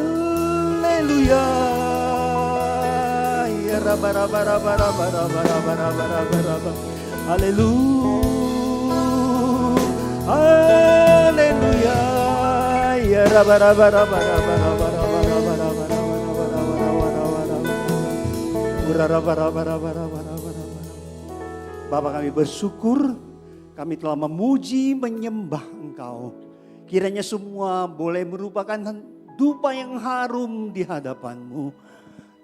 Haleluya. Haleluya. Bapa, kami bersyukur, kami telah memuji, menyembah Engkau. Kiranya semua boleh merupakan dupa yang harum di hadapan-Mu.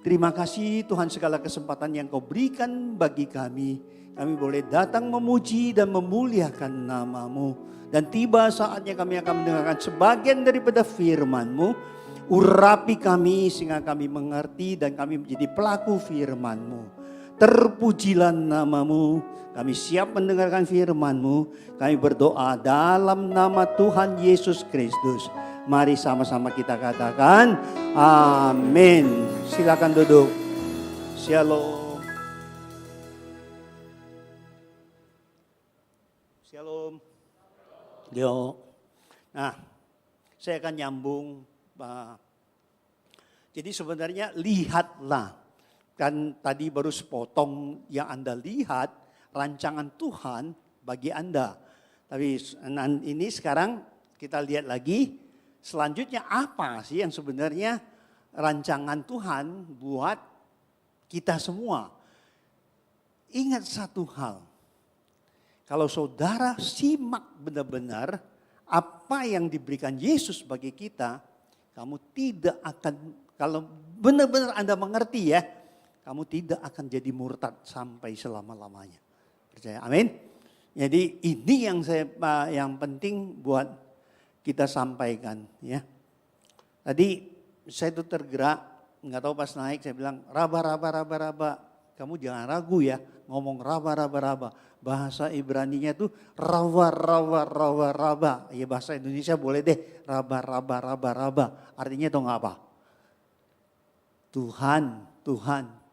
Terima kasih Tuhan, segala kesempatan yang Kau berikan bagi kami. Kami boleh datang memuji dan memuliakan nama-Mu. Dan tiba saatnya kami akan mendengarkan sebagian daripada firman-Mu. Urapi kami sehingga kami mengerti dan kami menjadi pelaku firman-Mu. Terpujilah nama-Mu, kami siap mendengarkan firman-Mu. Kami berdoa dalam nama Tuhan Yesus Kristus. Mari sama-sama kita katakan amin. Silakan duduk. Shalom. Shalom. Yo. Nah, saya akan nyambung. Jadi sebenarnya lihatlah. Kan tadi baru sepotong yang Anda lihat rancangan Tuhan bagi Anda. Tapi ini sekarang kita lihat lagi selanjutnya apa sih yang sebenarnya rancangan Tuhan buat kita semua. Ingat satu hal, kalau saudara simak benar-benar apa yang diberikan Yesus bagi kita, kamu tidak akan, kalau benar-benar Anda mengerti ya, kamu tidak akan jadi murtad sampai selama-lamanya. Percaya, amin. Jadi ini yang penting buat kita sampaikan ya. Tadi saya tuh tergerak, nggak tahu pas naik saya bilang raba. Kamu jangan ragu ya ngomong raba. Bahasa Ibraninya tuh rawa. Ya bahasa Indonesia boleh deh raba. Artinya itu nggak apa? Tuhan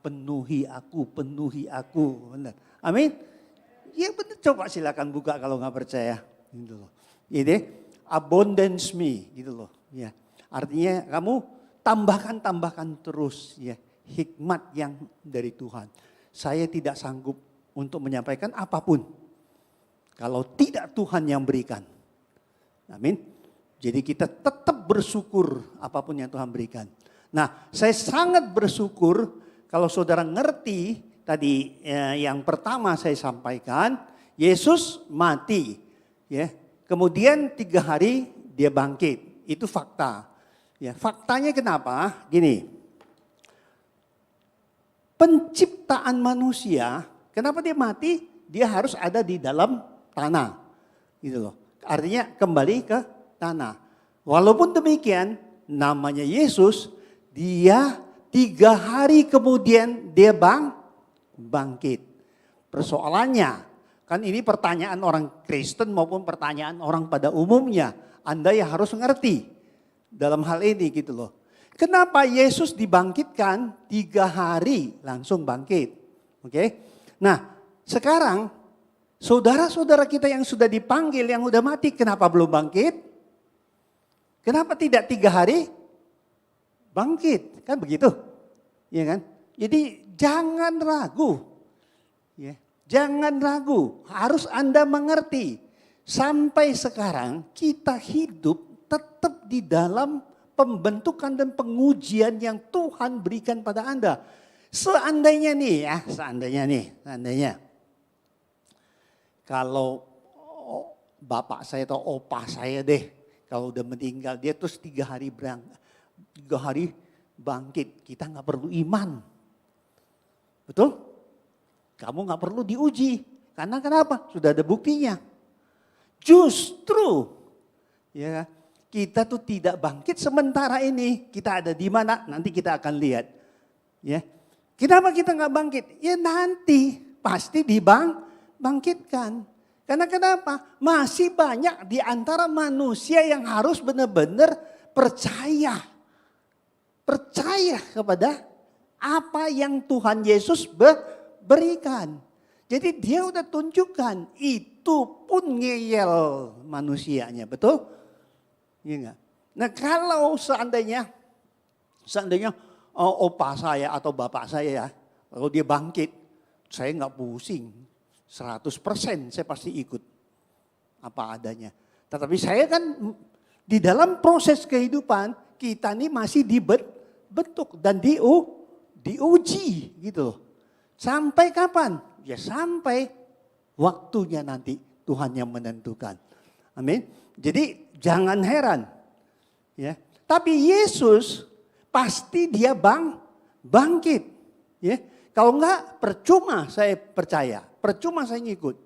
penuhi aku, benar. Amin. Ya benar, coba silakan buka kalau nggak percaya, gitu loh. Ini abundance me, gitu loh. Ya, artinya kamu tambahkan terus, ya, hikmat yang dari Tuhan. Saya tidak sanggup untuk menyampaikan apapun kalau tidak Tuhan yang berikan. Amin. Jadi kita tetap bersyukur apapun yang Tuhan berikan. Nah, saya sangat bersyukur. Kalau saudara ngerti tadi yang pertama saya sampaikan, Yesus mati, ya. Kemudian 3 hari dia bangkit, itu fakta. Ya, faktanya kenapa? Gini, penciptaan manusia, kenapa dia mati? Dia harus ada di dalam tanah, gitu loh. Artinya kembali ke tanah. Walaupun demikian, namanya Yesus, dia 3 hari kemudian dia bangkit. Persoalannya, kan ini pertanyaan orang Kristen maupun pertanyaan orang pada umumnya. Anda yang harus mengerti dalam hal ini gitu loh. Kenapa Yesus dibangkitkan 3 hari langsung bangkit? Oke? Nah, sekarang saudara-saudara kita yang sudah dipanggil, yang udah mati, kenapa belum bangkit? Kenapa tidak 3 hari? Bangkit, kan begitu, ya kan? Jadi jangan ragu, ya, jangan ragu. Harus Anda mengerti. Sampai sekarang kita hidup tetap di dalam pembentukan dan pengujian yang Tuhan berikan pada Anda. Seandainya kalau bapak saya atau opa saya deh, kalau udah meninggal dia terus 3 hari bangkit, kita nggak perlu iman, betul? Kamu nggak perlu diuji, karena kenapa? Sudah ada buktinya. Justru, ya, kita tuh tidak bangkit sementara ini. Kita ada di mana? Nanti kita akan lihat. Ya, kenapa kita nggak bangkit? Ya nanti pasti dibangkitkan. Karena kenapa? Masih banyak di antara manusia yang harus benar-benar percaya. Percaya kepada apa yang Tuhan Yesus berikan. Jadi dia udah tunjukkan itu pun ngeyel manusianya, betul? Iya enggak? Nah kalau seandainya opa saya atau bapak saya ya, kalau dia bangkit, saya nggak pusing. 100% saya pasti ikut apa adanya. Tetapi saya kan di dalam proses kehidupan kita ini masih dibentuk dan diuji gitu loh. Sampai kapan? Ya sampai waktunya nanti Tuhan yang menentukan. Amin. Jadi jangan heran. Ya. Tapi Yesus pasti dia bangkit. Ya. Kalau enggak percuma saya percaya. Percuma saya ngikut.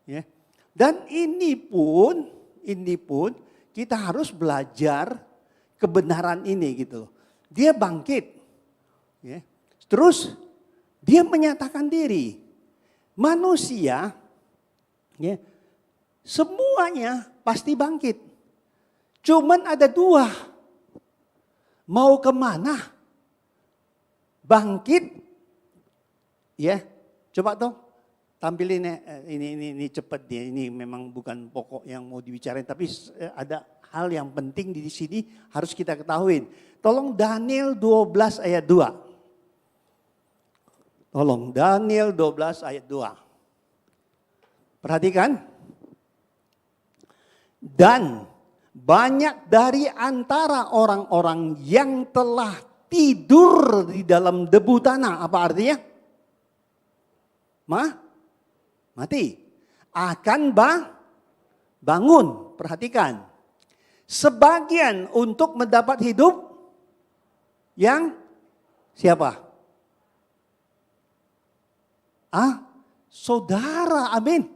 Ya. Dan ini pun kita harus belajar kebenaran ini gitu loh. Dia bangkit. Ya. Terus dia menyatakan diri. Manusia ya, semuanya pasti bangkit. Cuman ada dua. Mau kemana? Bangkit. Ya, coba dong. Tampilin ini cepat dia. Ini memang bukan pokok yang mau dibicarain, tapi ada hal yang penting di sini harus kita ketahui. Tolong Daniel 12 ayat 2. Tolong Daniel 12 ayat 2. Perhatikan. Dan banyak dari antara orang-orang yang telah tidur di dalam debu tanah. Apa artinya? Mati. Akan bangun. Perhatikan. Sebagian untuk mendapat hidup yang siapa? Saudara, amin.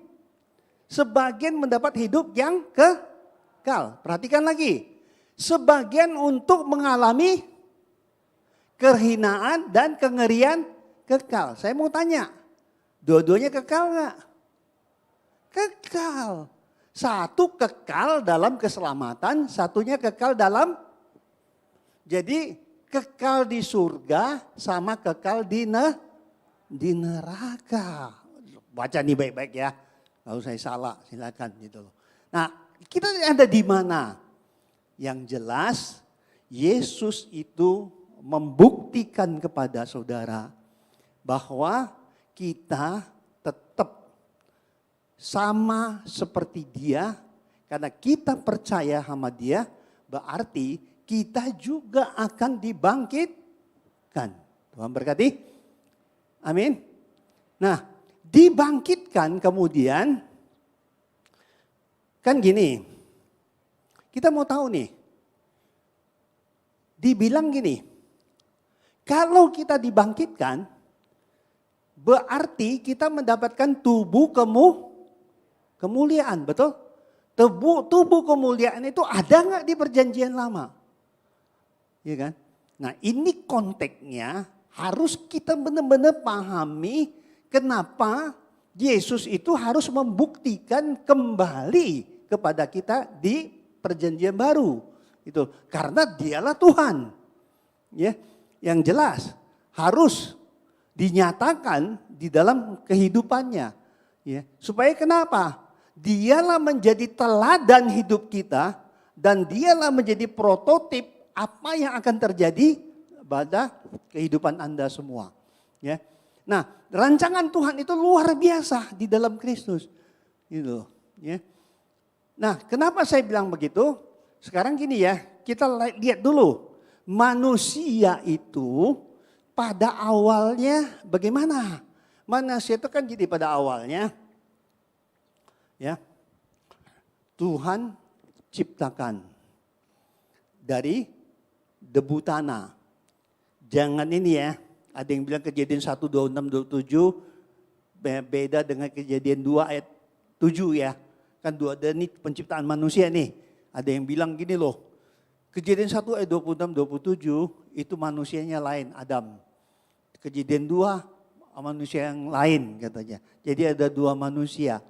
Sebagian mendapat hidup yang kekal. Perhatikan lagi. Sebagian untuk mengalami kehinaan dan kengerian kekal. Saya mau tanya, dua-duanya kekal nggak? Kekal. Satu kekal dalam keselamatan, satunya kekal dalam. Jadi kekal di surga sama kekal di neraka. Baca nih baik-baik ya. Kalau saya salah silakan gitu loh. Nah kita ada di mana? Yang jelas Yesus itu membuktikan kepada saudara bahwa kita tetap sama seperti dia. Karena kita percaya sama dia berarti kita juga akan dibangkitkan. Tuhan berkati. Amin. Nah, dibangkitkan kemudian kan gini. Kita mau tahu nih. Dibilang gini. Kalau kita dibangkitkan berarti kita mendapatkan tubuh kemuliaan, betul? Tubuh kemuliaan itu ada nggak di perjanjian lama? Iya kan? Nah ini konteksnya harus kita benar-benar pahami kenapa Yesus itu harus membuktikan kembali kepada kita di perjanjian baru. Itu karena dialah Tuhan. Ya, yang jelas harus dinyatakan di dalam kehidupannya. Ya, supaya kenapa? Dialah menjadi teladan hidup kita dan dialah menjadi prototip apa yang akan terjadi pada kehidupan Anda semua. Ya. Nah, rancangan Tuhan itu luar biasa di dalam Kristus. Gitu. Ya. Nah, kenapa saya bilang begitu? Sekarang gini ya, kita lihat dulu. Manusia itu pada awalnya bagaimana? Manusia itu kan jadi pada awalnya ya Tuhan ciptakan dari debu tanah. Jangan ini ya, ada yang bilang Kejadian 1, 26, 27 beda dengan Kejadian 2 ayat 7 ya. Kan dua ada nih penciptaan manusia nih. Ada yang bilang gini loh, Kejadian 1 ayat 26, 27 itu manusianya lain, Adam. Kejadian 2 manusia yang lain katanya. Jadi ada dua manusia.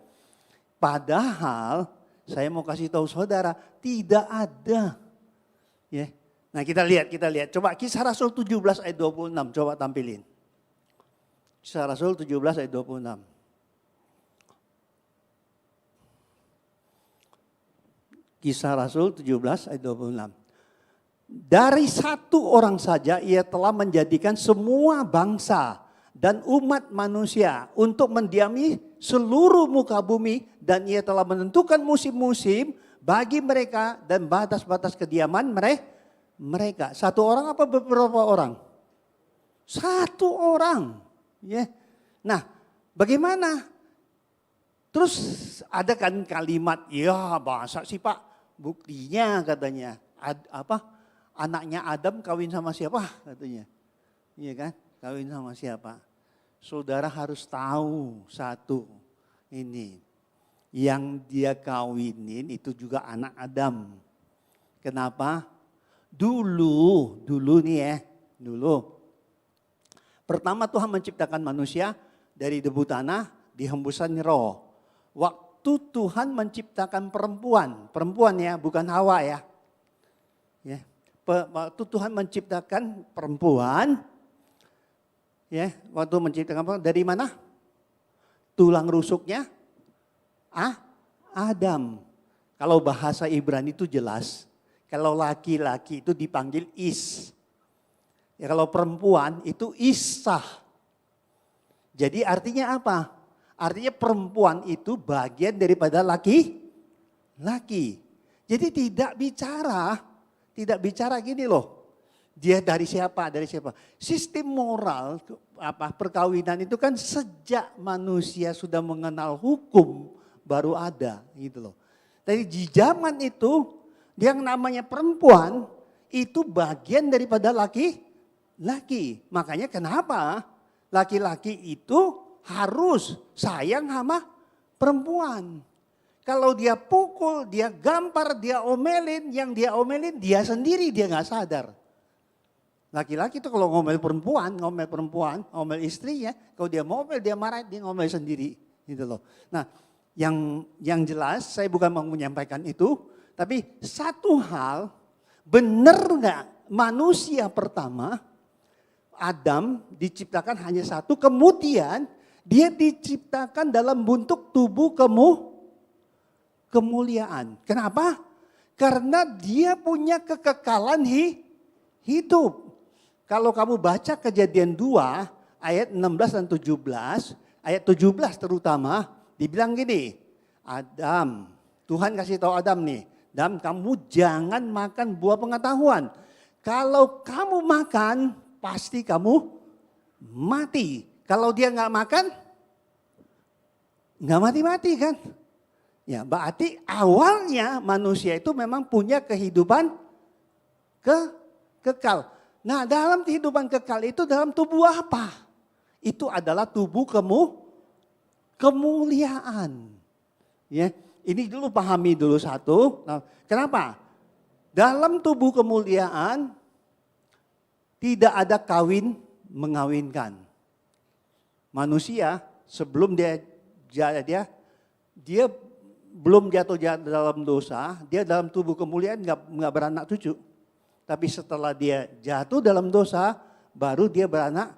Padahal saya mau kasih tahu saudara, tidak ada. Ya. Nah kita lihat. Coba Kisah Rasul 17 ayat 26, coba tampilin. Kisah Rasul 17 ayat 26. Kisah Rasul 17 ayat 26. Dari satu orang saja ia telah menjadikan semua bangsa dan umat manusia untuk mendiami seluruh muka bumi, dan ia telah menentukan musim-musim bagi mereka dan batas-batas kediaman mereka. Satu orang apa beberapa orang? Satu orang. Ya. Nah, bagaimana? Terus ada kan kalimat, ya masa sih Pak? Buktinya katanya, anaknya Adam kawin sama siapa katanya. Iya kan? Kawin sama siapa? Saudara harus tahu satu ini. Yang dia kawinin itu juga anak Adam. Kenapa? Dulu nih ya. Pertama Tuhan menciptakan manusia dari debu tanah, dihembusan roh. Waktu Tuhan menciptakan perempuan ya, bukan Hawa ya. Ya. Waktu Tuhan menciptakan perempuan, ya, waktu menciptakan perempuan dari mana? Tulang rusuknya Adam. Kalau bahasa Ibrani itu jelas, kalau laki-laki itu dipanggil Is. Ya, kalau perempuan itu Isah. Jadi artinya apa? Artinya perempuan itu bagian daripada laki-laki. Jadi tidak bicara gini loh. Dia dari siapa? Sistem moral perkawinan itu kan sejak manusia sudah mengenal hukum baru ada gitu loh. Jadi di zaman itu yang namanya perempuan itu bagian daripada laki-laki. Makanya kenapa laki-laki itu harus sayang sama perempuan. Kalau dia pukul, dia gampar, dia omelin, yang dia omelin dia sendiri, dia gak sadar. Laki-laki itu kalau ngomel perempuan, ngomel istrinya, kalau dia ngomel, dia marah, dia ngomel sendiri. Gitu loh. Nah yang jelas saya bukan mau menyampaikan itu, tapi satu hal, benar gak manusia pertama, Adam diciptakan hanya satu, kemudian dia diciptakan dalam bentuk tubuh kemuliaan. Kenapa? Karena dia punya kekekalan hidup. Kalau kamu baca Kejadian 2 ayat 16 dan 17, ayat 17 terutama, dibilang gini, Adam, Tuhan kasih tahu Adam nih, Adam kamu jangan makan buah pengetahuan. Kalau kamu makan, pasti kamu mati. Kalau dia nggak makan, nggak mati-mati kan? Ya, berarti awalnya manusia itu memang punya kehidupan kekal. Nah, dalam kehidupan kekal itu dalam tubuh apa? Itu adalah tubuh kemuliaan. Ya, ini dulu pahami dulu satu. Nah, kenapa? Dalam tubuh kemuliaan tidak ada kawin mengawinkan. Manusia sebelum dia belum jatuh dalam dosa, dia dalam tubuh kemuliaan nggak beranak cucu. Tapi setelah dia jatuh dalam dosa, baru dia beranak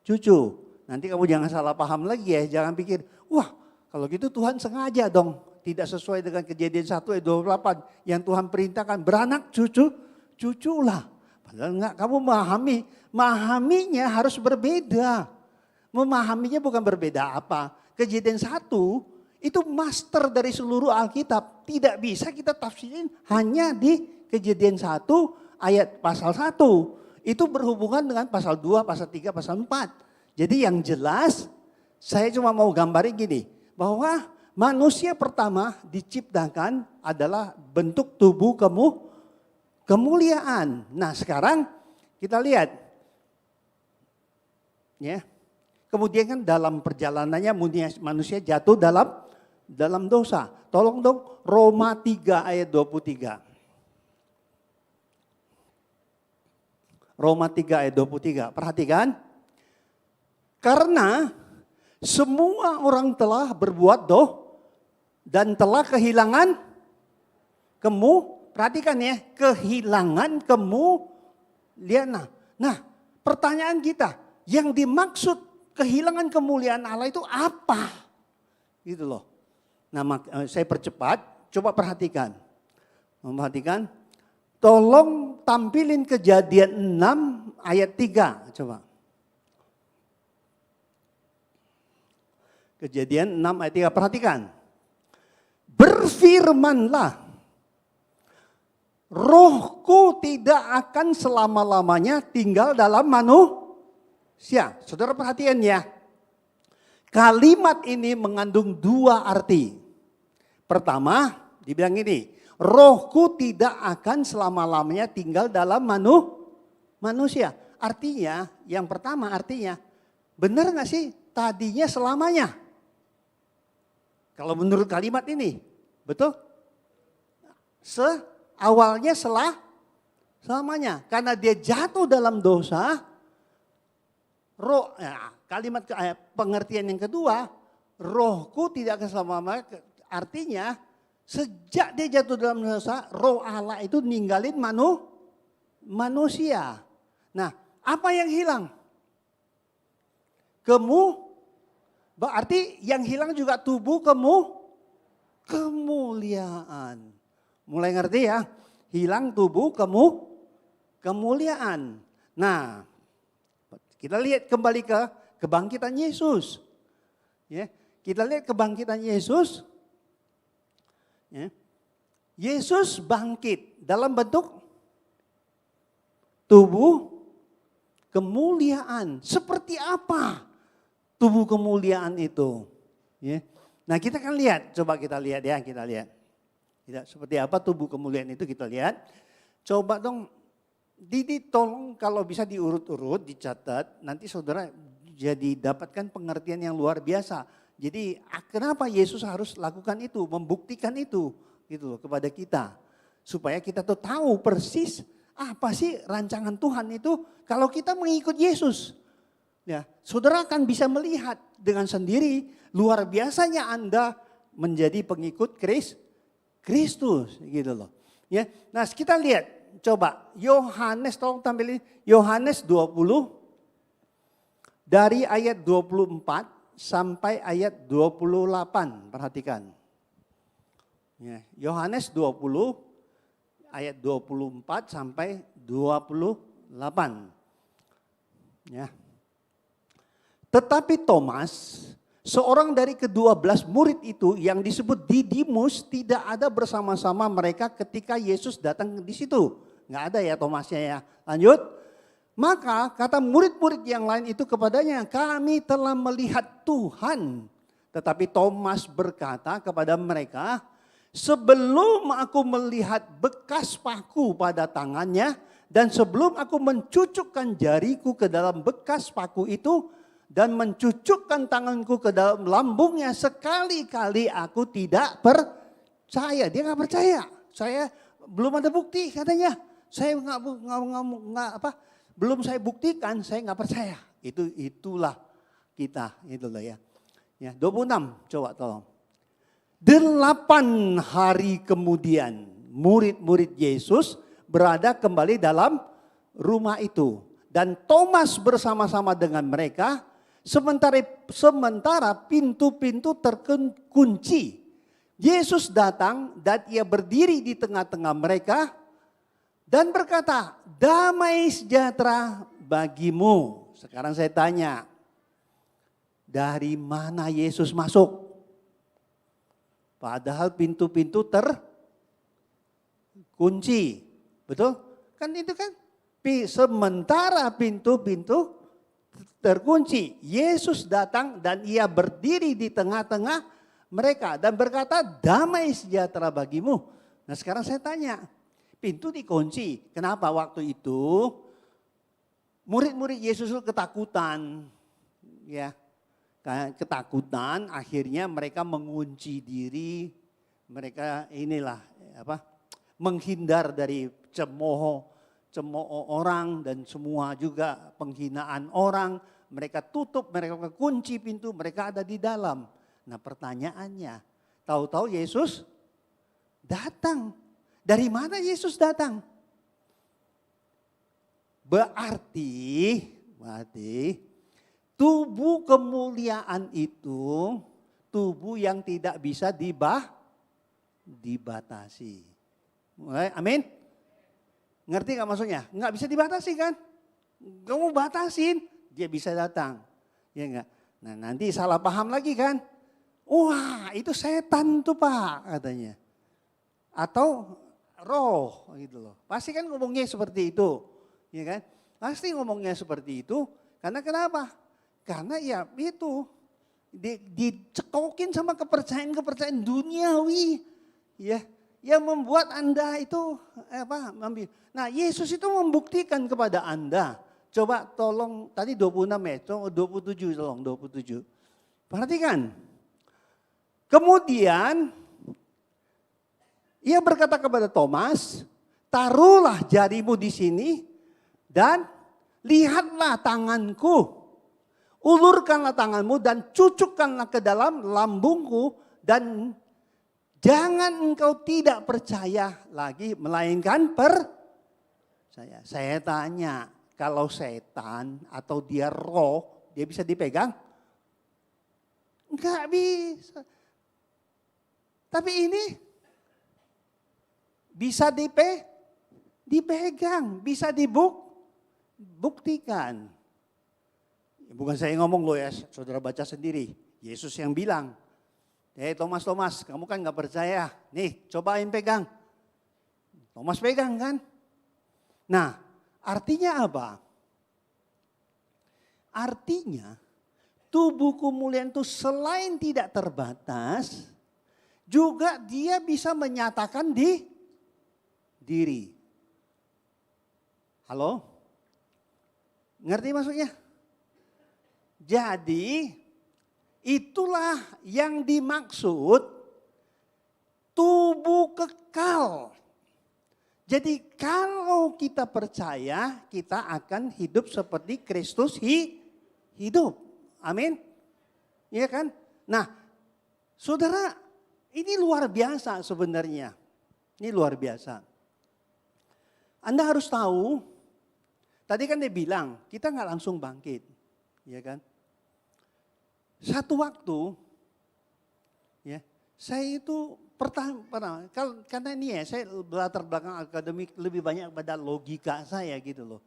cucu. Nanti kamu jangan salah paham lagi ya, jangan pikir, wah kalau gitu Tuhan sengaja dong. Tidak sesuai dengan Kejadian 1 ayat 28 yang Tuhan perintahkan beranak cuculah. Padahal enggak, kamu memahaminya harus berbeda. Memahaminya bukan berbeda apa. Kejadian 1 itu master dari seluruh Alkitab. Tidak bisa kita tafsirin hanya di Kejadian 1 ayat pasal 1. Itu berhubungan dengan pasal 2, pasal 3, pasal 4. Jadi yang jelas saya cuma mau gambarin gini. Bahwa manusia pertama diciptakan adalah bentuk tubuh kemuliaan. Nah sekarang kita lihat. Ya. Kemudian kan dalam perjalanannya manusia jatuh dalam dosa. Tolong dong Roma 3 ayat 23. Roma 3 ayat 23. Perhatikan. Karena semua orang telah berbuat dan telah kehilangan perhatikan ya, kehilangan kemuliaan. Nah, pertanyaan kita, yang dimaksud kehilangan kemuliaan Allah itu apa? Gitu loh. Nah, saya percepat, coba perhatikan. Memperhatikan, tolong tampilin Kejadian 6 ayat 3, coba. Kejadian 6 ayat 3, perhatikan. Berfirmanlah, Rohku tidak akan selama-lamanya tinggal dalam manusia. Saudara perhatian ya. Kalimat ini mengandung dua arti. Pertama, dibilang ini, Rohku tidak akan selama-lamanya tinggal dalam manusia. Artinya, yang pertama artinya, benar gak sih tadinya selamanya? Kalau menurut kalimat ini, betul? Awalnya selamanya. Karena dia jatuh dalam dosa, kalimat pengertian yang kedua, Rohku tidak akan selama-lamanya, artinya sejak dia jatuh dalam dosa, Roh Allah itu ninggalin manusia. Nah, apa yang hilang? Berarti yang hilang juga tubuh kemuliaan. Mulai ngerti ya? Hilang tubuh kemuliaan. Nah, kita lihat kembali ke kebangkitan Yesus. Ya, kita lihat kebangkitan Yesus. Ya. Yesus bangkit dalam bentuk tubuh kemuliaan. Seperti apa tubuh kemuliaan itu? Ya. Nah, kita kan lihat, coba kita lihat ya, kita lihat. Seperti apa tubuh kemuliaan itu kita lihat. Coba dong, Didi tolong kalau bisa diurut-urut, dicatat. Nanti saudara jadi dapatkan pengertian yang luar biasa. Jadi kenapa Yesus harus lakukan itu, membuktikan itu gitu loh kepada kita. Supaya kita tuh tahu persis apa sih rancangan Tuhan itu kalau kita mengikut Yesus. Ya, saudara akan bisa melihat dengan sendiri luar biasanya Anda menjadi pengikut Kristus gitu loh. Ya. Nah, kita lihat coba Yohanes, tolong tampilin Yohanes 20 dari ayat 24 sampai ayat 28. Perhatikan. Ya, Yohanes 20 ayat 24 sampai 28. Ya. Tetapi Thomas, seorang dari ke-12 murid itu yang disebut Didimus tidak ada bersama-sama mereka ketika Yesus datang di situ. Nggak ada ya Thomasnya ya. Lanjut. Maka kata murid-murid yang lain itu kepadanya, kami telah melihat Tuhan. Tetapi Thomas berkata kepada mereka, sebelum aku melihat bekas paku pada tangannya dan sebelum aku mencucukkan jariku ke dalam bekas paku itu, dan mencucukkan tanganku ke dalam lambungnya, sekali-kali aku tidak percaya. Dia nggak percaya. Saya belum ada bukti katanya. Saya belum saya buktikan, saya nggak percaya. Itulah kita, itulah ya. Ya 26, coba tolong. 8 hari kemudian murid-murid Yesus berada kembali dalam rumah itu. Dan Thomas bersama-sama dengan mereka. Sementara pintu-pintu terkunci. Yesus datang dan ia berdiri di tengah-tengah mereka dan berkata, damai sejahtera bagimu. Sekarang saya tanya, dari mana Yesus masuk? Padahal pintu-pintu terkunci. Betul? Kan itu kan? Sementara pintu-pintu terkunci, Yesus datang dan ia berdiri di tengah-tengah mereka dan berkata, damai sejahtera bagimu. Nah sekarang saya tanya, pintu dikunci. Kenapa waktu itu murid-murid Yesus itu ketakutan, ya, ketakutan. Akhirnya mereka mengunci diri, mereka menghindar dari cemooh orang dan semua juga penghinaan orang. Mereka tutup, mereka kunci pintu, mereka ada di dalam. Nah pertanyaannya, Tahu-tahu Yesus datang. Dari mana Yesus datang? Berarti tubuh kemuliaan itu tubuh yang tidak bisa dibatasi. Amin? Ngerti gak maksudnya? Nggak bisa dibatasi kan? Kamu batasin, dia bisa datang. Ya enggak? Nah nanti salah paham lagi kan? Wah itu setan tuh Pak katanya. Atau roh gitu loh. Pasti kan ngomongnya seperti itu. Ya kan? Pasti ngomongnya seperti itu. Karena kenapa? Karena ya itu dicekokin sama kepercayaan duniawi. Ya, yang membuat Anda itu Nah, Yesus itu membuktikan kepada Anda. Coba tolong tadi 26 ya, 27 tolong 27. Perhatikan. Kemudian ia berkata kepada Thomas, "Taruhlah jarimu di sini dan lihatlah tanganku. Ulurkanlah tanganmu dan cucukkanlah ke dalam lambungku dan jangan engkau tidak percaya lagi melainkan percaya." Saya tanya, kalau setan atau dia roh, dia bisa dipegang? Enggak bisa. Tapi ini bisa dipegang, bisa dibuktikan. Bukan saya ngomong loh ya, saudara baca sendiri. Yesus yang bilang, Thomas, kamu kan gak percaya. Nih, cobain pegang. Thomas pegang kan? Nah, artinya apa? Artinya, tubuh kemuliaan itu selain tidak terbatas, juga dia bisa menyatakan diri. Halo? Ngerti maksudnya? Jadi itulah yang dimaksud tubuh kekal. Jadi kalau kita percaya kita akan hidup seperti Kristus hidup. Amin. Iya kan? Nah saudara ini luar biasa sebenarnya. Ini luar biasa. Anda harus tahu, tadi kan dia bilang kita nggak langsung bangkit. Iya kan? Satu waktu, ya, saya itu pertama karena ini ya, saya latar belakang akademik lebih banyak pada logika saya gitu loh,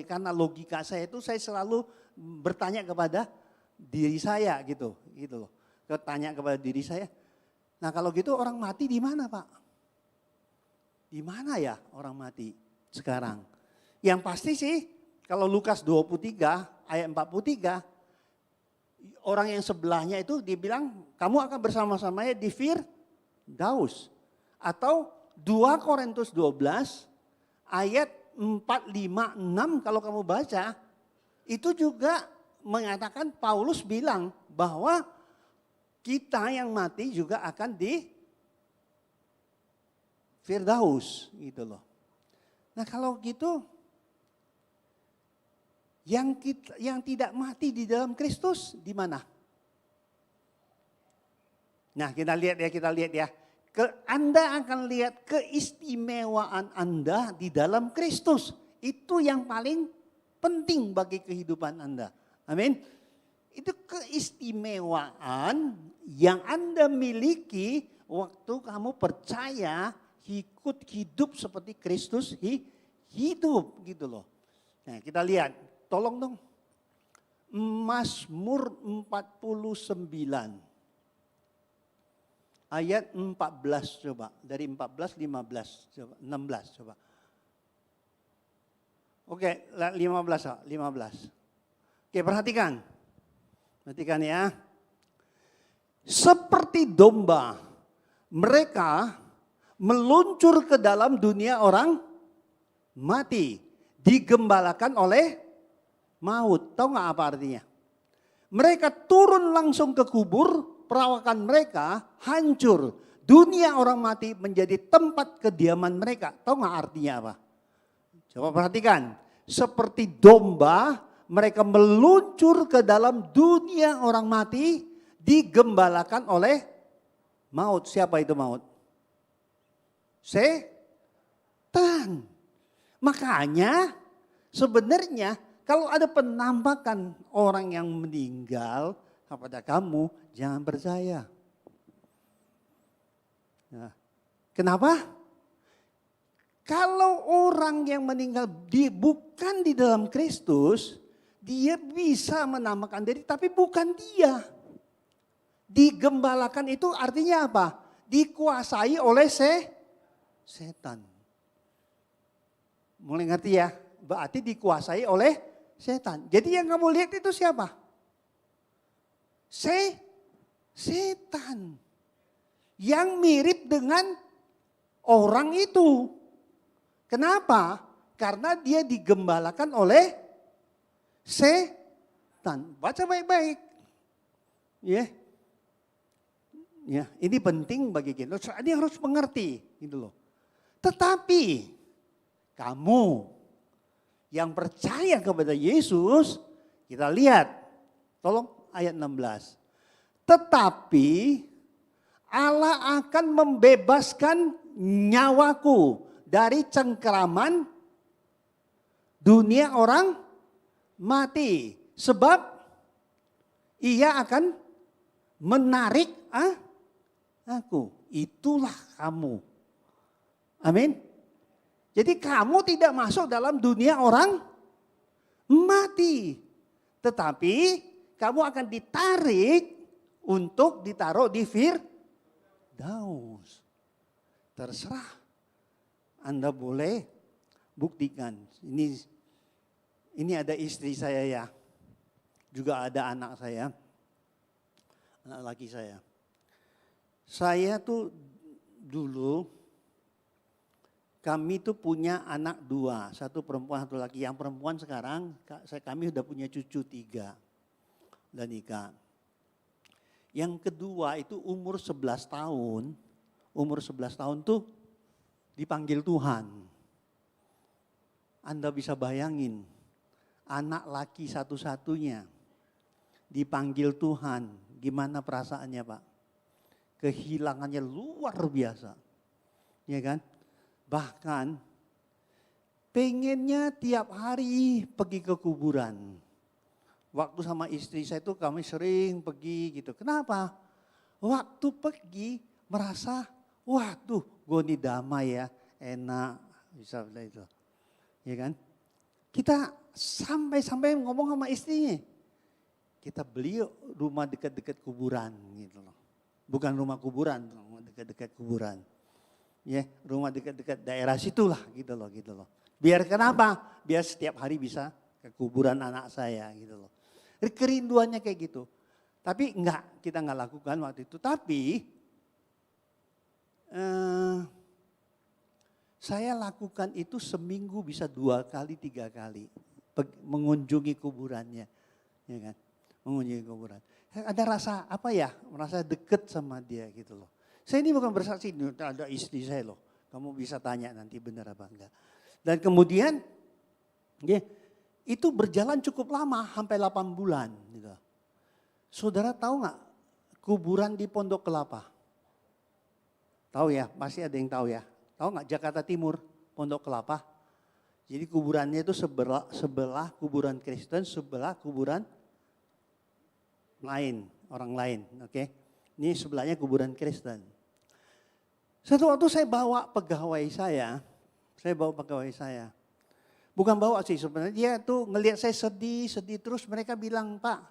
karena logika saya itu saya selalu bertanya kepada diri saya gitu loh, tanya kepada diri saya. Nah kalau gitu orang mati di mana Pak? Di mana ya orang mati sekarang? Yang pasti sih kalau Lukas 23 ayat 43. Orang yang sebelahnya itu dibilang kamu akan bersama-samanya di Firdaus. Atau 2 Korintus 12 ayat 4, 5, 6 kalau kamu baca. Itu juga mengatakan Paulus bilang bahwa kita yang mati juga akan di Firdaus gitu loh. Nah kalau gitu yang tidak mati di dalam Kristus di mana? Nah kita lihat ya. Anda akan lihat keistimewaan Anda di dalam Kristus. Itu yang paling penting bagi kehidupan Anda. Amin. Itu keistimewaan yang Anda miliki waktu kamu percaya ikut hidup seperti Kristus hidup gitu loh. Nah kita lihat. Tolong dong, Mazmur 49 ayat 14 coba, dari 14, 15, coba, 16 coba. Oke, 15. Oke, perhatikan ya. Seperti domba, mereka meluncur ke dalam dunia orang mati, digembalakan oleh maut. Tahu gak apa artinya? Mereka turun langsung ke kubur, perawakan mereka hancur. Dunia orang mati menjadi tempat kediaman mereka. Tahu gak artinya apa? Coba perhatikan. Seperti domba, mereka meluncur ke dalam dunia orang mati, digembalakan oleh Maut, siapa itu maut? Setan. Makanya sebenarnya kalau ada penampakan orang yang meninggal kepada kamu, jangan percaya. Nah, kenapa? Kalau orang yang meninggal bukan di dalam Kristus, dia bisa menamakan diri tapi bukan dia. Digembalakan itu artinya apa? Dikuasai oleh setan. Mulai ngerti ya? Berarti dikuasai oleh setan. Jadi yang kamu lihat itu siapa? Setan. Yang mirip dengan orang itu. Kenapa? Karena dia digembalakan oleh setan. Baca baik-baik. Ya. Ya, ini penting bagi kita. Ini harus mengerti gitu loh. Tetapi kamu yang percaya kepada Yesus, kita lihat. Tolong ayat 16. Tetapi Allah akan membebaskan nyawaku dari cengkeraman dunia orang mati. Sebab ia akan menarik aku. Itulah kamu. Amin. Jadi kamu tidak masuk dalam dunia orang mati. Tetapi kamu akan ditarik untuk ditaruh di Firdaus. Terserah. Anda boleh buktikan. Ini ada istri saya ya. Juga ada anak saya. Anak laki saya. Saya tuh dulu, kami tuh punya anak 2. Satu perempuan, satu laki. Yang perempuan sekarang, kami udah punya cucu 3. Udah nikah. Yang kedua itu umur 11 tahun. Umur 11 tahun tuh dipanggil Tuhan. Anda bisa bayangin, anak laki satu-satunya dipanggil Tuhan. Gimana perasaannya Pak? Kehilangannya luar biasa. Ya kan? Bahkan pengennya tiap hari pergi ke kuburan. Waktu sama istri saya itu kami sering pergi gitu. Kenapa? Waktu pergi merasa, waduh gue ini damai ya, enak. Bisa itu. Ya kan? Kita sampai ngomong sama istrinya. Kita beli rumah dekat-dekat kuburan gitu loh. Bukan rumah kuburan, rumah dekat-dekat kuburan. Ya, rumah dekat-dekat daerah situlah gitu loh. Biar kenapa? Biar setiap hari bisa ke kuburan anak saya gitu loh. Kerinduannya kayak gitu. Tapi kita enggak lakukan waktu itu. Tapi saya lakukan itu seminggu bisa 2 kali, 3 kali. Mengunjungi kuburannya. Ya kan? Mengunjungi kuburan. Ada rasa apa ya? Merasa deket sama dia gitu loh. Saya ini bukan bersaksi, ada istri saya loh. Kamu bisa tanya nanti benar apa enggak. Dan kemudian ya, itu berjalan cukup lama, sampai 8 bulan. Gitu. Saudara tahu nggak kuburan di Pondok Kelapa? Tahu ya, pasti ada yang tahu ya. Tahu nggak Jakarta Timur, Pondok Kelapa? Jadi kuburannya itu sebelah kuburan Kristen, sebelah kuburan lain, orang lain. Oke. Ini sebelahnya kuburan Kristen. Satu waktu saya bawa pegawai saya. Bukan bawa sih sebenarnya, dia tuh ngelihat saya sedih terus, mereka bilang, Pak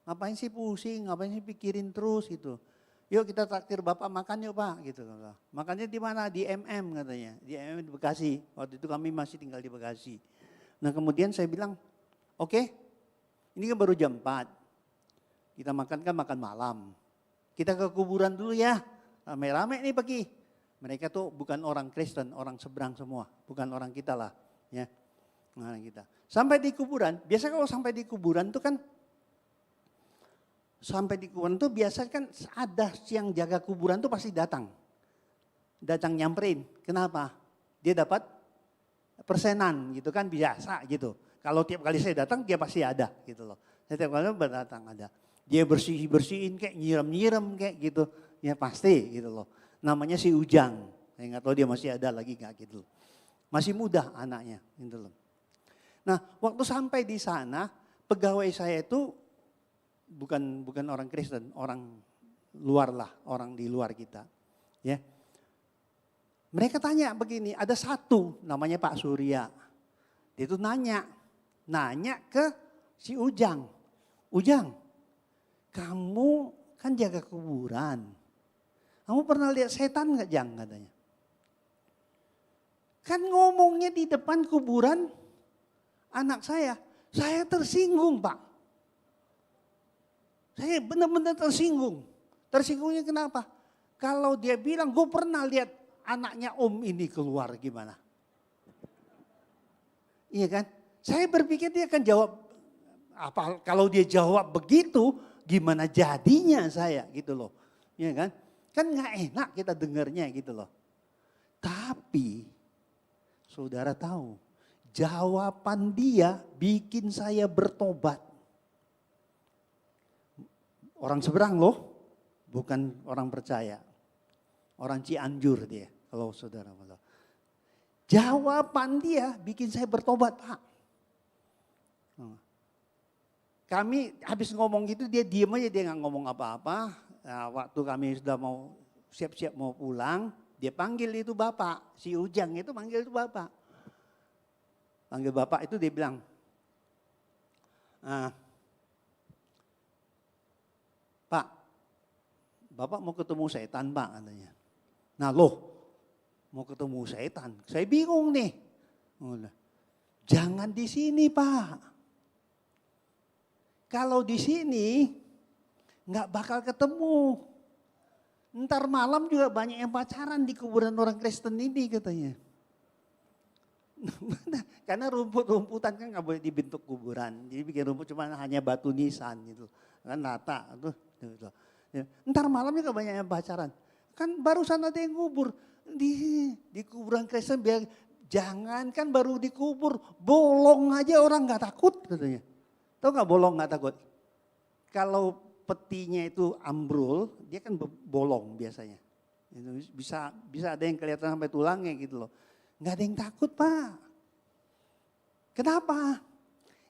ngapain sih pusing, ngapain sih pikirin terus gitu. Yuk kita traktir Bapak makan yuk Pak gitu. Makannya di mana? Di MM katanya, di MM di Bekasi. Waktu itu kami masih tinggal di Bekasi. Nah kemudian saya bilang, oke, ini kan baru jam 4. Kita makan kan makan malam. Kita ke kuburan dulu ya, rame-rame nih pergi. Mereka tuh bukan orang Kristen, orang seberang semua. Bukan orang kita lah. Ya. Orang kita. Sampai di kuburan, biasa kalau sampai di kuburan tuh kan, biasa kan ada yang jaga kuburan tuh pasti datang. Datang nyamperin. Kenapa? Dia dapat persenan gitu kan, biasa gitu. Kalau tiap kali saya datang dia pasti ada gitu loh. Setiap kali datang ada. Dia bersihin kayak nyiram kayak gitu. Ya pasti gitu loh. Namanya si Ujang. Saya nggak tahu dia masih ada lagi nggak gitu. Masih muda anaknya gitu loh. Nah waktu sampai di sana pegawai saya itu bukan orang Kristen, orang luar lah, orang di luar kita. Ya. Mereka tanya begini, ada satu namanya Pak Surya. Dia itu nanya ke si Ujang. Ujang, kamu kan jaga kuburan. Kamu pernah lihat setan nggak, Jang, katanya. Kan ngomongnya di depan kuburan anak saya tersinggung, Pak. Saya benar-benar tersinggung. Tersinggungnya kenapa? Kalau dia bilang, gue pernah lihat anaknya om ini keluar, gimana? Iya kan? Saya berpikir dia akan jawab, apa kalau dia jawab begitu, gimana jadinya saya gitu loh. Iya kan? Kan gak enak kita dengarnya gitu loh. Tapi saudara tahu, jawaban dia bikin saya bertobat. Orang seberang loh, bukan orang percaya. Orang Cianjur dia, kalau saudara tahu. Jawaban dia bikin saya bertobat, Pak. Kami habis ngomong gitu dia diem aja, dia nggak ngomong apa-apa. Nah, waktu kami sudah mau siap-siap mau pulang, dia panggil itu bapak, si Ujang itu panggil itu bapak. Panggil bapak itu dia bilang, Pak, bapak mau ketemu setan, Pak, katanya. Nah loh, mau ketemu setan, saya bingung nih. Jangan di sini, Pak. Kalau di sini nggak bakal ketemu. Ntar malam juga banyak yang pacaran di kuburan orang Kristen ini, katanya. Karena rumput-rumputan kan nggak boleh dibentuk kuburan. Jadi bikin rumput cuma hanya batu nisan gitu. Kan rata. Gitu. Ntar malam juga banyak yang pacaran. Kan barusan ada yang kubur. Di kuburan Kristen biar jangan kan baru dikubur. Bolong aja orang nggak takut, katanya. Tahu nggak bolong nggak takut? Kalau petinya itu ambrul, dia kan bolong biasanya. Bisa ada yang kelihatan sampai tulangnya gitu loh. Nggak ada yang takut, Pak. Kenapa?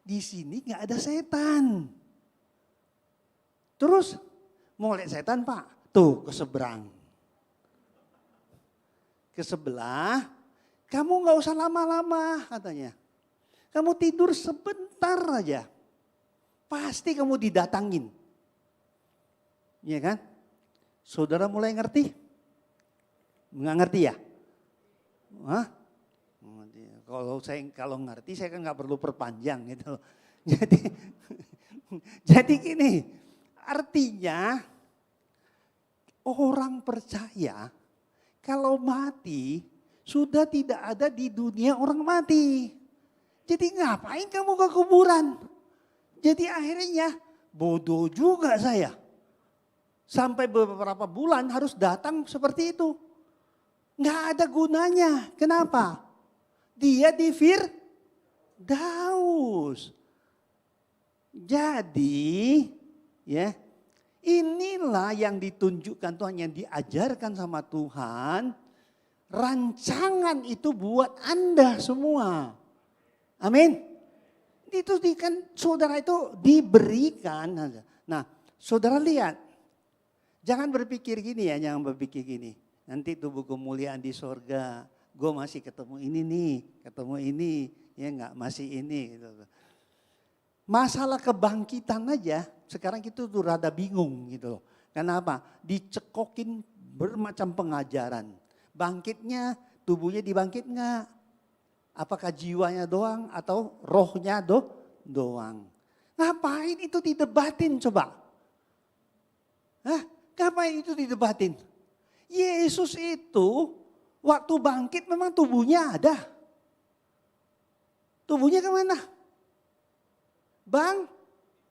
Di sini nggak ada setan. Terus mau lihat setan, Pak? Tuh ke seberang. Ke sebelah, kamu nggak usah lama-lama, katanya. Kamu tidur sebentar aja. Pasti kamu didatangin. Iya kan? Saudara mulai ngerti? Nggak ngerti ya? Hah? Kalau ngerti saya kan nggak perlu perpanjang gitu. Jadi gini, artinya orang percaya kalau mati sudah tidak ada di dunia orang mati. Jadi ngapain kamu ke kuburan? Jadi akhirnya bodoh juga saya. Sampai beberapa bulan harus datang seperti itu. Nggak ada gunanya. Kenapa? Dia di Firdaus. Jadi ya inilah yang ditunjukkan Tuhan, yang diajarkan sama Tuhan. Rancangan itu buat Anda semua. Amin. Itu kan saudara itu diberikan. Nah saudara lihat. Jangan berpikir gini ya, jangan berpikir gini. Nanti tubuh kemuliaan di sorga. Gue masih ketemu ini nih, ketemu ini. Ya enggak, masih ini. Gitu. Masalah kebangkitan aja, sekarang kita tuh rada bingung gitu loh. Kenapa? Dicekokin bermacam pengajaran. Bangkitnya, tubuhnya dibangkit enggak? Apakah jiwanya doang atau rohnya doang? Ngapain itu didebatin coba? Hah? Ngapain itu didebatin? Yesus itu waktu bangkit memang tubuhnya ada. Tubuhnya kemana?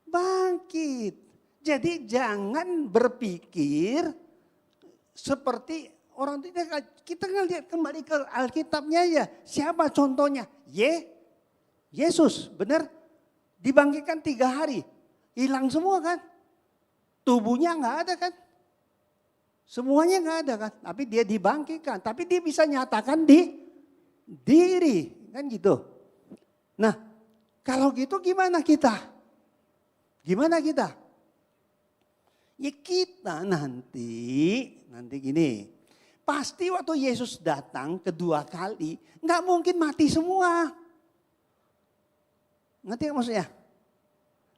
Bangkit. Jadi jangan berpikir seperti orang kita ngelihat kembali ke Alkitabnya ya. Siapa contohnya? Yesus, benar? Dibangkitkan 3 hari. Hilang semua kan? Tubuhnya nggak ada kan? Semuanya nggak ada kan, tapi dia dibangkitkan. Tapi dia bisa nyatakan di diri, kan gitu. Nah, kalau gitu gimana kita? Gimana kita? Ya kita nanti gini. Pasti waktu Yesus datang kedua kali, nggak mungkin mati semua. Ngerti nggak maksudnya?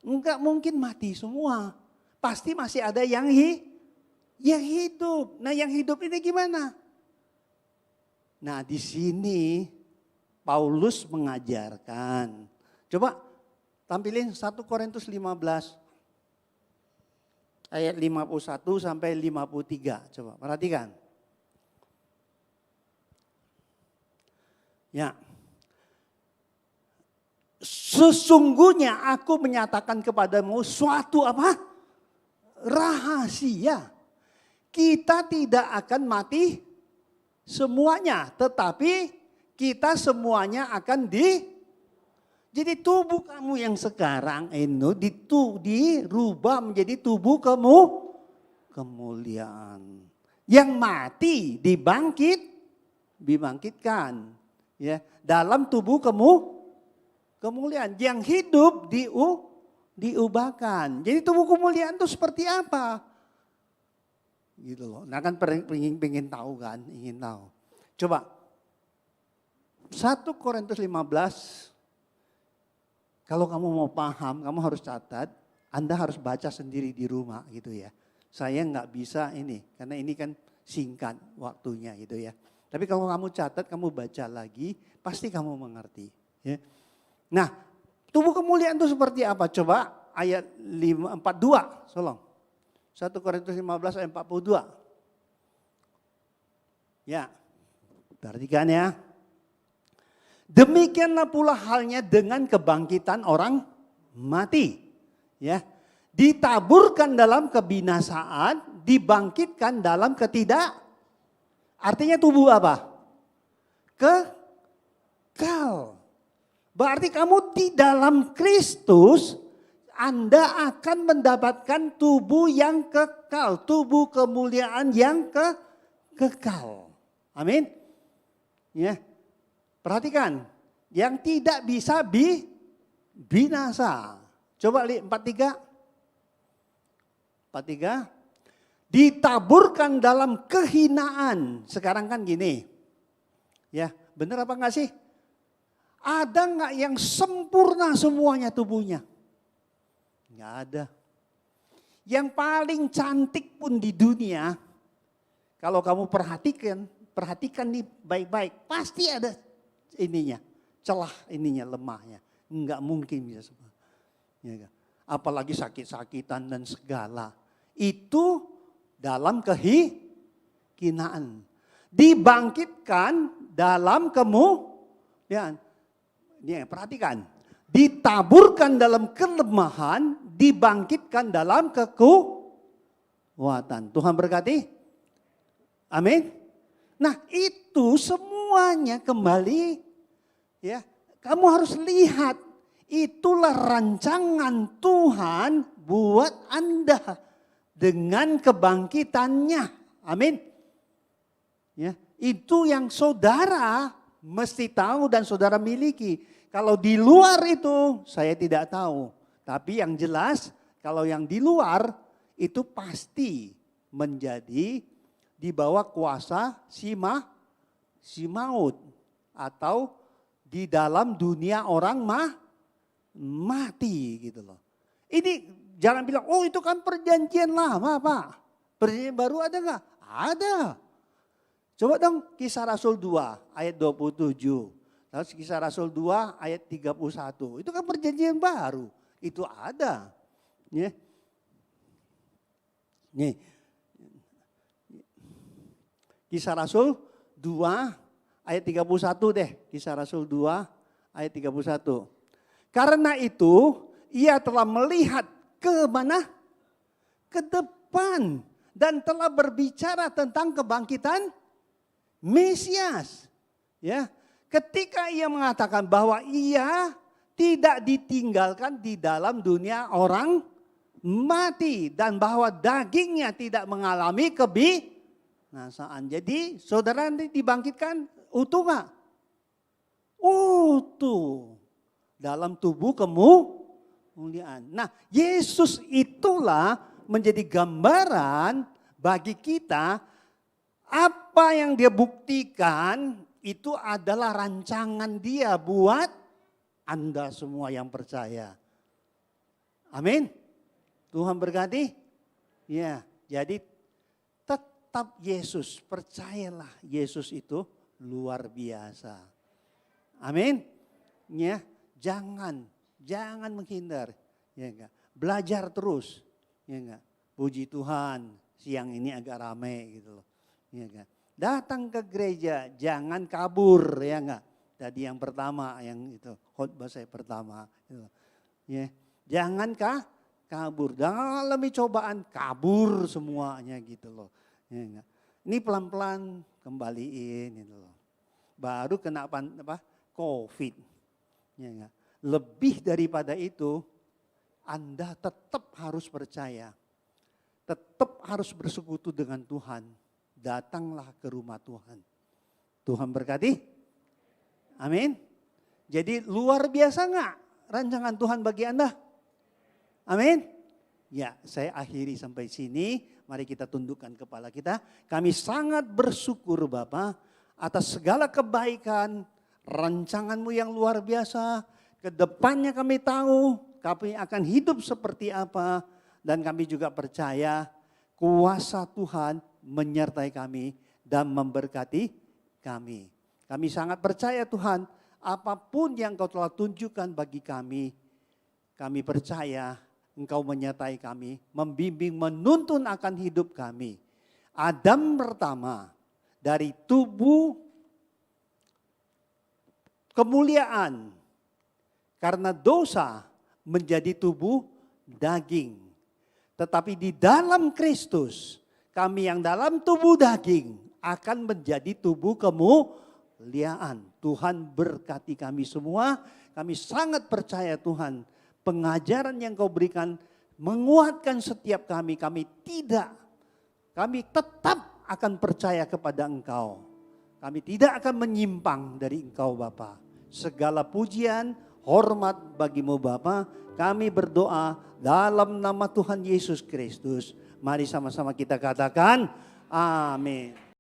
Nggak mungkin mati semua. Pasti masih ada yang hidup. Nah yang hidup ini gimana? Nah di sini Paulus mengajarkan. Coba tampilin 1 Korintus 15 ayat 51 sampai 53. Coba perhatikan. Ya. Sesungguhnya aku menyatakan kepadamu suatu apa? Rahasia. Kita tidak akan mati semuanya, tetapi kita semuanya akan jadi tubuh kamu yang sekarang ini dirubah menjadi tubuh kemuliaan. Yang mati dibangkitkan. Ya, dalam tubuh kemuliaan. Yang hidup diubahkan. Jadi tubuh kemuliaan itu seperti apa? Gitu loh. Nah kan pengen tahu kan, ingin tahu. Coba 1 Korintus 15, kalau kamu mau paham, kamu harus catat, Anda harus baca sendiri di rumah gitu ya. Saya nggak bisa ini, karena ini kan singkat waktunya gitu ya. Tapi kalau kamu catat, kamu baca lagi, pasti kamu mengerti. Ya. Nah, tubuh kemuliaan itu seperti apa? Coba ayat 42, tolong. 1 Korintus 15 ayat 42. Ya, perhatikan ya. Demikianlah pula halnya dengan kebangkitan orang mati. Ya, ditaburkan dalam kebinasaan, dibangkitkan dalam artinya tubuh apa? Kekal. Berarti kamu di dalam Kristus, Anda akan mendapatkan tubuh yang kekal. Tubuh kemuliaan yang kekal. Amin. Ya. Perhatikan. Yang tidak bisa binasa. Coba lihat 43. Ditaburkan dalam kehinaan. Sekarang kan gini. Ya, benar apa enggak sih? Ada enggak yang sempurna semuanya tubuhnya? Enggak ada. Yang paling cantik pun di dunia, kalau kamu perhatikan nih baik-baik, pasti ada ininya, celah ininya, lemahnya. Enggak mungkin bisa semua. Ya, apalagi sakit-sakitan dan segala. Itu dalam kehinaan. Dibangkitkan dalam kemuliaan. Ini perhatikan. Ditaburkan dalam kelemahan, dibangkitkan dalam kekuatan. Tuhan berkati. Amin. Nah itu semuanya kembali. Ya, kamu harus lihat. Itulah rancangan Tuhan buat Anda. Dengan kebangkitannya. Amin. Ya, itu yang saudara mesti tahu dan saudara miliki. Kalau di luar itu saya tidak tahu. Tapi yang jelas kalau yang di luar itu pasti menjadi di bawah kuasa si maut. Atau di dalam dunia orang mati gitu loh. Ini jangan bilang, oh itu kan perjanjian lama Pak. Perjanjian baru ada enggak? Ada. Coba dong Kisah Rasul 2 ayat 27. Terus Kisah Rasul 2 ayat 31. Itu kan perjanjian baru. Itu ada. Ya. Nih. Kisah Rasul 2 ayat 31 deh. Kisah Rasul 2 ayat 31. Karena itu ia telah melihat ke mana? Ke depan. Dan telah berbicara tentang kebangkitan Mesias. Ya, ketika ia mengatakan bahwa ia tidak ditinggalkan di dalam dunia orang mati. Dan bahwa dagingnya tidak mengalami Nasaan. Jadi saudara nanti dibangkitkan utuh nggak? Utuh. Dalam tubuh kemuliaan. Nah, Yesus itulah menjadi gambaran bagi kita, apa yang dia buktikan itu adalah rancangan dia buat Anda semua yang percaya. Amin. Tuhan berkati. Ya, jadi tetap Yesus, percayalah Yesus itu luar biasa. Amin. Ya, jangan menghindar, ya enggak. Belajar terus, ya enggak. Puji Tuhan, siang ini agak ramai gitu loh. Ya enggak. Datang ke gereja, jangan kabur, ya enggak. Tadi yang pertama, yang itu khotbah saya pertama, gitu. Ya. Jangankah kabur, dalam cobaan kabur semuanya gitu loh. Ya enggak. Ini pelan-pelan kembaliin gitu loh. Baru kena COVID. Ya enggak. Lebih daripada itu, Anda tetap harus percaya. Tetap harus bersekutu dengan Tuhan. Datanglah ke rumah Tuhan. Tuhan berkati. Amin. Jadi luar biasa enggak rancangan Tuhan bagi Anda? Amin. Ya, saya akhiri sampai sini. Mari kita tundukkan kepala kita. Kami sangat bersyukur Bapa atas segala kebaikan, rancangan-Mu yang luar biasa. Kedepannya kami tahu kami akan hidup seperti apa. Dan kami juga percaya kuasa Tuhan menyertai kami dan memberkati kami. Kami sangat percaya Tuhan, apapun yang Kau telah tunjukkan bagi kami percaya Engkau menyertai kami, membimbing, menuntun akan hidup kami. Adam pertama dari tubuh kemuliaan, karena dosa menjadi tubuh daging. Tetapi di dalam Kristus, kami yang dalam tubuh daging akan menjadi tubuh kemuliaan. Tuhan berkati kami semua, kami sangat percaya Tuhan. Pengajaran yang Kau berikan menguatkan setiap kami tetap akan percaya kepada Engkau. Kami tidak akan menyimpang dari Engkau Bapa. Segala pujian, hormat bagimu Bapa. Kami berdoa dalam nama Tuhan Yesus Kristus. Mari sama-sama kita katakan amin.